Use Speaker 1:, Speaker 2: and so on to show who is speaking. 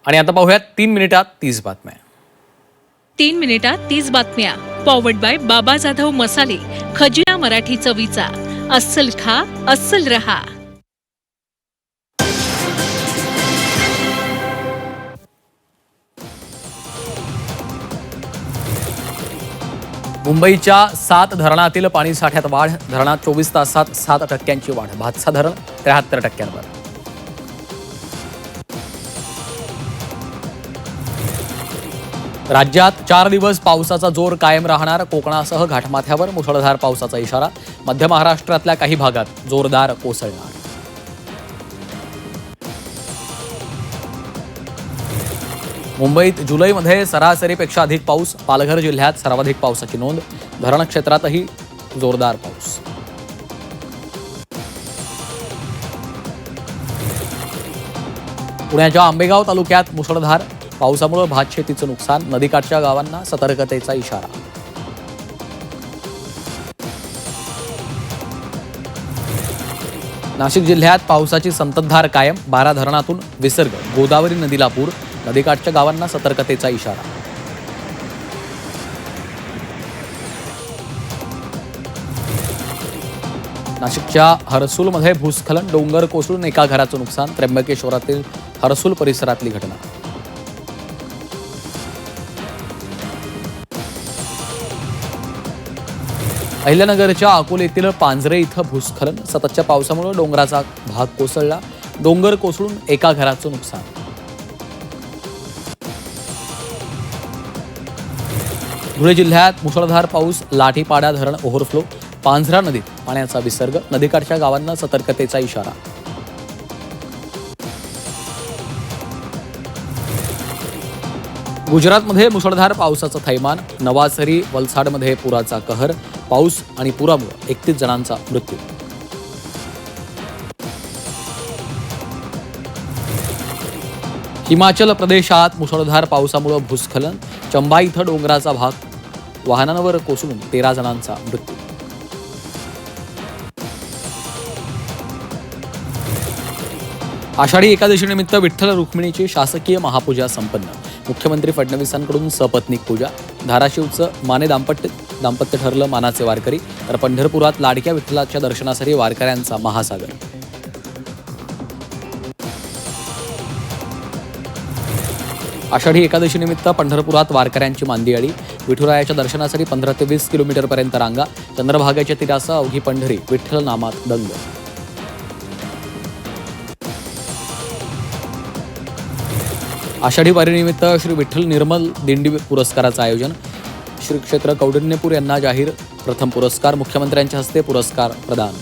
Speaker 1: आणि आता पाहूयात 3 मिनिटात 30 बातम्या.
Speaker 2: 3 मिनिटात 30 बातम्या. पॉवर्ड बाय बाबा जाधव मसाले, खजिना मराठी चवीचा. अस्सल खा, अस्सल रहा.
Speaker 1: मुंबईच्या 7 धरणातील पाणी साठ्यात वाढ. धरणात 24 तासात 7% वाढ. भातसा धरण 73%. राज्यात 4 दिवस पावसाचा जोर कायम राहणार. कोकणासह घाटमाथ्यावर मुसळधार पावसाचा इशारा. मध्य महाराष्ट्रातल्या काही भागात जोरदार कोसळणार. मुंबईत जुलैमध्ये सरासरीपेक्षा अधिक पाऊस. पालघर जिल्ह्यात सर्वाधिक पावसाची नोंद. धरण क्षेत्रातही जोरदार पाऊस. पुण्याच्या आंबेगाव तालुक्यात मुसळधार पावसामुळे भातशेतीचं नुकसान. नदीकाठच्या गावांना सतर्कतेचा इशारा. नाशिक जिल्ह्यात पावसाची संततधार कायम. 12 धरणातून विसर्ग. गोदावरी नदीला पूर. नदीकाठच्या गावांना सतर्कतेचा इशारा. नाशिकच्या हर्सुलमध्ये भूस्खलन. डोंगर कोसळून एका घराचं नुकसान. त्र्यंबकेश्वरातील हर्सुल परिसरातली घटना. अहिल्यानगरच्या अकोलेतील पांजरे इथं भूस्खलन. सततच्या पावसामुळे डोंगराचा भाग कोसळला. डोंगर कोसळून एका घराचं नुकसान. धुळे जिल्ह्यात मुसळधार पाऊस. लाठीपाडा धरण ओव्हरफ्लो. पांझरा नदीत पाण्याचा विसर्ग. नदीकाठच्या गावांना सतर्कतेचा इशारा. गुजरातमध्ये मुसळधार पावसाचं थैमान. नवाझरी वलसाडमध्ये पुराचा कहर. पाऊस आणि पुरामुळे 31 जणांचा मृत्यू. हिमाचल प्रदेशात मुसळधार पावसामुळे भूस्खलन. चंबा इथं डोंगराचा भाग वाहनांवर कोसळून 13 जणांचा मृत्यू. आषाढी एकादशीनिमित्त विठ्ठल रुक्मिणीची शासकीय महापूजा संपन्न. मुख्यमंत्री फडणवीसांकडून सपत्नीक पूजा. धाराशिवचं माने दाम्पत्य ठरलं मानाचे वारकरी. तर पंढरपुरात लाडक्या विठ्ठलाच्या दर्शनासाठी वारकऱ्यांचा महासागर. आषाढी एकादशीनिमित्त पंढरपुरात वारकऱ्यांची मांदियाळी. विठुरायाच्या दर्शनासाठी 15 ते 20 किलोमीटरपर्यंत रांगा. चंद्रभागेच्या तीरासह अवघी पंढरी विठ्ठल नामात दंग. आषाढी वारीनिमित्त श्री विठ्ठल निर्मल दिंडी पुरस्काराचं आयोजन. श्री क्षेत्र कौंडिण्यपूर यांना जाहीर प्रथम पुरस्कार. मुख्यमंत्र्यांच्या हस्ते पुरस्कार प्रदान.